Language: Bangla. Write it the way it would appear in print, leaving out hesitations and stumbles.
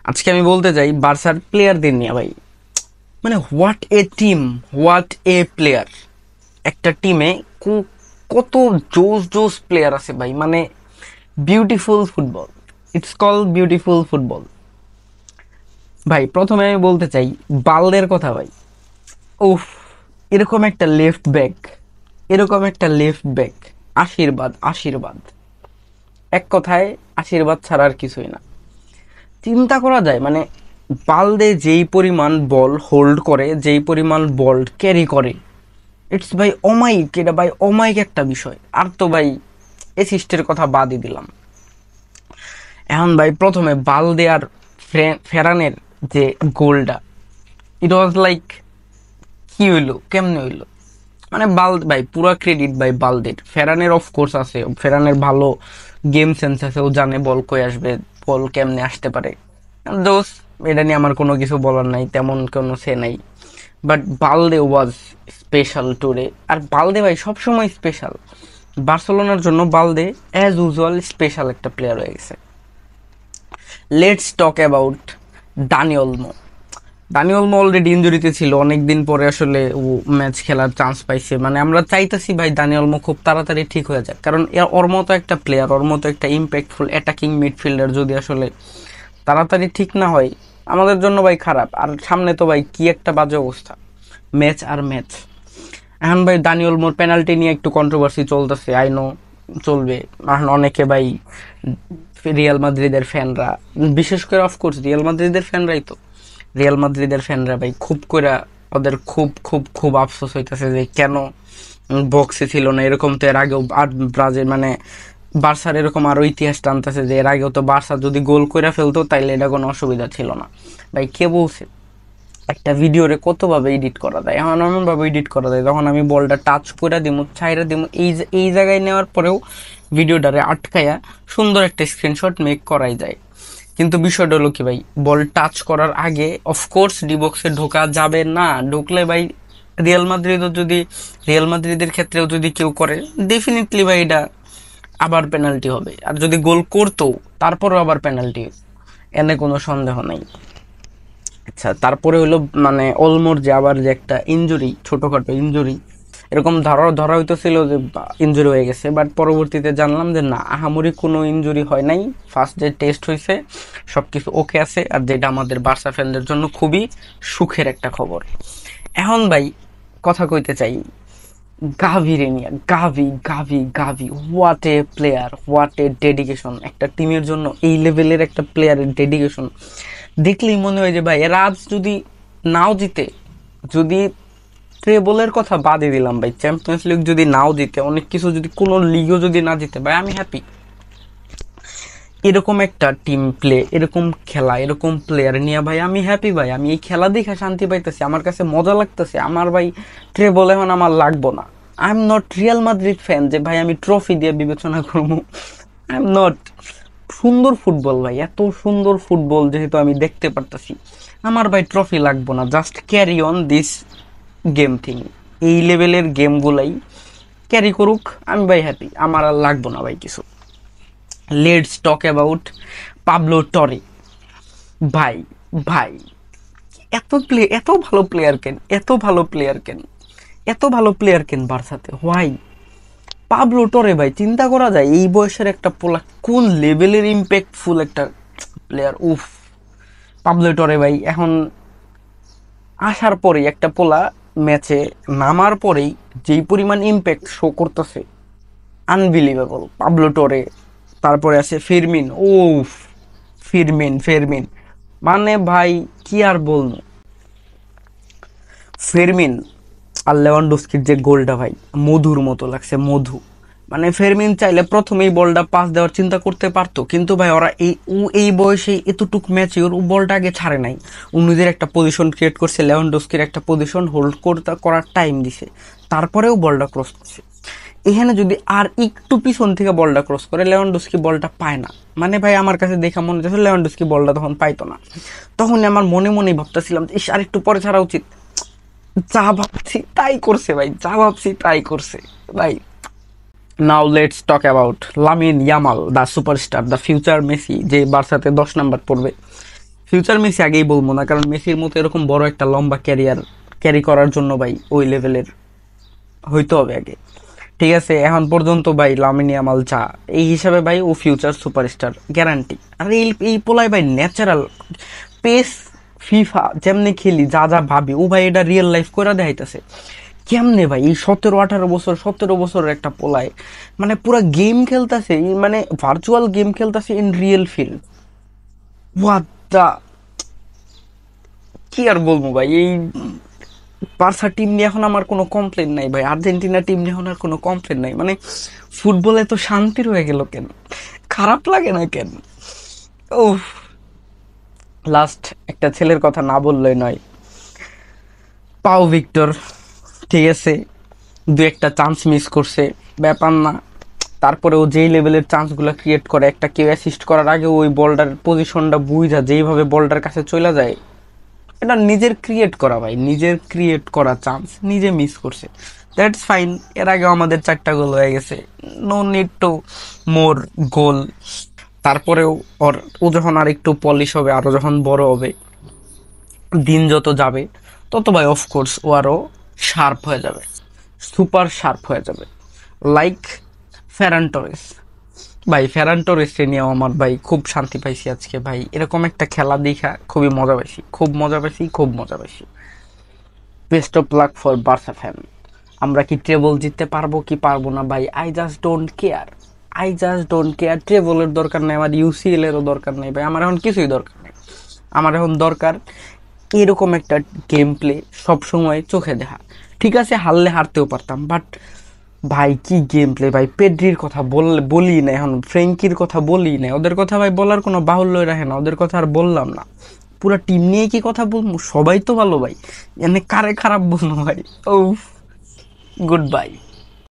আজকে আমি বলতে চাই বার্সার প্লেয়ারদের নিয়ে ভাই। মানে what a team, what a player. একটা টিমে কত জোস জোস প্লেয়ার আছে ভাই। মানে beautiful football, it's call beautiful football. ভাই প্রথমে আমি বলতে চাই বালদের কথা ভাই। উফ, এরকম একটা লেফট ব্যাক, এরকম একটা লেফট ব্যাক, আশীর্বাদ আশীর্বাদ। এক কথায় আশীর্বাদ ছাড়া আর কিছুই না। চিন্তা করা যায় মানে বালদে যেই পরিমাণ বল হোল্ড করে, যেই পরিমাণ বল ক্যারি করে, ইটস ভাই অমাইক। এটা ভাই অমাইক একটা বিষয়। আর তো ভাই অ্যাসিস্টের কথা বাদই দিলাম। এখন ভাই প্রথমে বালদে আর ফেরানের যে গোলটা, ইট ওয়াজ লাইক কি হইলো, কেমনে হইলো। মানে ভাই পুরা ক্রেডিট ভাই বালদের। ফেরানের অফকোর্স আছে, ফেরানের ভালো গেম সেন্স আছে, ও জানে বল কই আসবে, বল কেমনে আসতে পারে। দোষ, এটা নিয়ে আমার কোনো কিছু বলার নাই, তেমন কোনো সে নাই। But Balde was special today. আর বালদে ভাই সবসময় স্পেশাল। বার্সেলোনার জন্য বালদে অ্যাজ ইউজুয়াল স্পেশাল একটা প্লেয়ার হয়ে গেছে। Let's talk about Dani Olmo. Dani Olmo already ইনজুরিতে ছিল, অনেকদিন পরে আসলে ও ম্যাচ খেলার চান্স পাইছে। মানে আমরা চাইতেছি ভাই দানি ওলমো খুব তাড়াতাড়ি ঠিক হয়ে যায়, কারণ ওর মতো একটা প্লেয়ার, ওর মতো একটা ইম্প্যাক্টফুল অ্যাটাকিং মিডফিল্ডার যদি আসলে তাড়াতাড়ি ঠিক না হয়, আমাদের জন্য ভাই খারাপ। আর সামনে তো ভাই কি একটা বাজে অবস্থা, ম্যাচ আর ম্যাচ। এখন ভাই দানি ওলমোর পেনাল্টি নিয়ে একটু কন্ট্রোভার্সি চলতেছে, আইনো চলবে। এখন অনেকে ভাই রিয়াল মাদ্রিদের ফ্যানরা, বিশেষ করে অফকোর্স রিয়াল মাদ্রিদের ফ্যানরাই তো, রিয়াল মাদ্রিদের ফ্যানরা ভাই খুব করে ওদের খুব খুব খুব আফসোস হইতেছে যে কেন বক্সে ছিল না। এরকম তো এর আগেও আর ব্রাজিল মানে বার্সার এরকম আরো ইতিহাস টানতেছে যে এর আগেও তো বার্সা যদি গোল করে ফেলতো তাইলে এটা কোনো অসুবিধা ছিল না। ভাই কে বলছে একটা ভিডিওরে কতভাবে এডিট করা যায়, এখন এমনভাবে এডিট করা যায় যখন আমি বলটা টাচ করে দিমু, ছাইরা দিমু, এই জায়গায় নেওয়ার পরেও ভিডিওটারে আটকায়া সুন্দর একটা স্ক্রিনশট মেক করাই যায়। কিন্তু বিষয়টা হলো কি ভাই, বল টাচ করার আগে অফকোর্স ডি বক্সে ঢোকা যাবে না। ঢুকলে ভাই রিয়াল মাদ্রিদের ক্ষেত্রেও যদি কেউ করে, ডেফিনেটলি ভাই এটা আবার পেনাল্টি হবে। আর যদি গোল করতো তারপরেও আবার পেনাল্টি, এনে কোনো সন্দেহ নাই। আচ্ছা, তারপরে হলো মানে অলমোর যে আবার যে একটা ইনজুরি, ছোটখাটো ইনজুরি, এরকম ধরা ধরা হইতেছিল যে ইনজুরি হয়ে গেছে, বাট পরবর্তীতে জানলাম যে না, আহামরি কোনো ইনজুরি হয় নাই। ফার্স্ট যে টেস্ট হয়েছে সবকিছু ওকে আছে, আর যেটা আমাদের বার্সা ফ্যানদের জন্য খুবই সুখের একটা খবর। এখন ভাই কথা কইতে চাই গাভি রে নিয়ে। গাভি গাভি গাভি, what a player, what a dedication. একটা টিমের জন্য এই লেভেলের একটা প্লেয়ারের ডেডিকেশন দেখলেই মনে হয় যে ভাই এরা আজ যদি নাও জিতে, যদি ট্রেবলের কথা বাদই দিলাম ভাই, চ্যাম্পিয়ন্স লিগ যদি নাও জিতে, অনেক কিছু যদি কোনো লিগও যদি না জিতে, ভাই আমি হ্যাপি। এরকম একটা টিম প্লে, এরকম খেলা, এরকম প্লেয়ার নিয়ে ভাই আমি হ্যাপি। ভাই আমি এই খেলা দেখে শান্তি পাইতেছি, আমার কাছে মজা লাগতেছে। আমার ভাই ট্রেবল এখন আমার লাগবো না। I am not Real Madrid fan যে ভাই আমি ট্রফি দিয়ে বিবেচনা করবো। I am not. সুন্দর ফুটবল ভাই, এত সুন্দর ফুটবল যেহেতু আমি দেখতে পারতেছি, আমার ভাই ট্রফি লাগবো না। Just carry on this game thing. এই লেভেলের গেমগুলাই ক্যারি করুক, আমি ভাই হ্যাপি। আমার আর লাগবো না ভাই কিছু। লেটস টক অ্যাবাউট পাবলো টরে। ভাই ভাই এত ভালো প্লেয়ার কেন, এত ভালো প্লেয়ার কেন, এত ভালো প্লেয়ার কেন বার্সাতে, হোয়াই? পাবলো টরে ভাই চিন্তা করা যায় এই বয়সের একটা পোলা কোন লেভেলের ইম্প্যাক্টফুল একটা প্লেয়ার। উফ, পাবলো টরে ভাই এখন আসার পরেই একটা পোলা ম্যাচে নামার পরেই যেই পরিমাণ ইম্প্যাক্ট শো করতেছে, আনবিলিভেবল। পাবলো টরে, তারপরে আছে ফেরমিন। ও ফেরমিন মানে ভাই কি আর বলবো। ফেরমিন আর লেভানডস্কির যে গোলটা ভাই মধুর মতো লাগছে, মধু। মানে ফেরমিন চাইলে প্রথমেই বলটা পাস দেওয়ার চিন্তা করতে পারতো, কিন্তু ভাই ওরা এই বয়সে এতটুক ম্যাচে ও বলটা আগে ছাড়ে নাই। নিজের একটা পজিশন ক্রিয়েট করছে, লেভানডস্কির একটা পজিশন হোল্ড করার টাইম দিছে, তারপরেও বলটা ক্রস করছে। এখানে যদি আর একটু পিছন থেকে বলটা ক্রস করে, লেভানডস্কি বলটা পায় না। মানে ভাই আমার কাছে দেখা মনে হচ্ছে লেভানডস্কি বলটা তখন পাইতো না। তখন আমার মনে মনে ভাবতেছিলাম ইস আর একটু পরে ছাড়া উচিত। যা ভাবছি তাই করছে ভাই, যা ভাবছি তাই করছে ভাই। Now let's talk about Lamine Yamal, the superstar, the future Messi, যে বার্সাতে 10 নাম্বার পড়বে। ফিউচার মেসি আগেই বলবো না, কারণ মেসির মতো এরকম বড় একটা লম্বা ক্যারিয়ার ক্যারি করার জন্য ভাই ওই লেভেলের হইতে হবে আগে। ঠিক আছে, এখন পর্যন্ত ভাই লামিন ইয়ামাল যা, এই হিসাবে ভাই ও ফিউচার সুপারস্টার গ্যারান্টি। আর এই পোলায় ভাই ন্যাচারাল পেস ফিফা যেমনি খেলি, যা যা ভাবি, ও ভাই এটা রিয়েল লাইফ করে দেখাইতেছে। কেমনে ভাই এই 17-18 বছর, 17 বছরের একটা পোলায় মানে পুরা গেম খেলতেছে, মানে ভার্চুয়াল গেম খেলতেছে in real field. What the, কি আর বলবো ভাই, এই বার্সা টিম নিয়ে এখন আমার কোনো কমপ্লেন নাই ভাই, আর্জেন্টিনা টিম নিয়ে এখন আর কোনো কমপ্লেন নাই। মানে ফুটবলে তো শান্তি রয়ে গেল কেন, খারাপ লাগে না কেন? ও, লাস্ট একটা ছেলের কথা না বললেই নয়, পাও ভিক্টর। ঠিক আছে, দু একটা চান্স মিস করছে, ব্যাপার না। তারপরে ও যেই লেভেলের চান্সগুলো ক্রিয়েট করে, একটা কেউ অ্যাসিস্ট করার আগে ওই বলটার পজিশনটা বুঝা যেইভাবে বলটার কাছে চলে যায়, এটা নিজের ক্রিয়েট করা ভাই, নিজের ক্রিয়েট করা চান্স নিজে মিস করছে, দ্যাটস ফাইন। এর আগেও আমাদের 4টা গোল হয়ে গেছে, নো নিড টু মোর গোল। তারপরেও ও যখন আর একটু পলিশ হবে, আরো যখন বড় হবে, দিন যত যাবে, তত ভাই অফকোর্স ও আরো শার্প হয়ে যাবে, সুপার শার্প হয়ে যাবে, লাইক ফেরান টোরেস। ভাই ফেরান টোরেসকে নিয়েও আমার ভাই খুব শান্তি পাইছি আজকে ভাই, এরকম একটা খেলা দেখা খুবই মজা পাইছি, খুব মজা পাইছি, খুব মজা পাইছি। Best of luck for Barca fan. আমরা কি ট্রেবল জিততে পারবো কি পারবো না ভাই, I just don't care, I just don't care. ট্রেবলের দরকার নেই আমার, ইউসিএল এরও দরকার নেই ভাই, আমার এখন কিছুই দরকার নেই। আমার এখন দরকার এরকম একটা গেম প্লে সবসময় চোখে দেখা। ঠিক আছে, হারলে হারতেও পারতাম, বাট ভাই কি গেম প্লে ভাই। পেড্রির কথা বলি না, এখন ফ্র্যাঙ্কির কথা বলি না, ওদের কথা ভাই বলার কোনো বাহুল্য রাখে না, ওদের কথা আর বললাম না। পুরা টিম নিয়ে কি কথা বলবো, সবাই তো ভালো ভাই, এনে কারে খারাপ বলবো ভাই। ও, গুড বাই।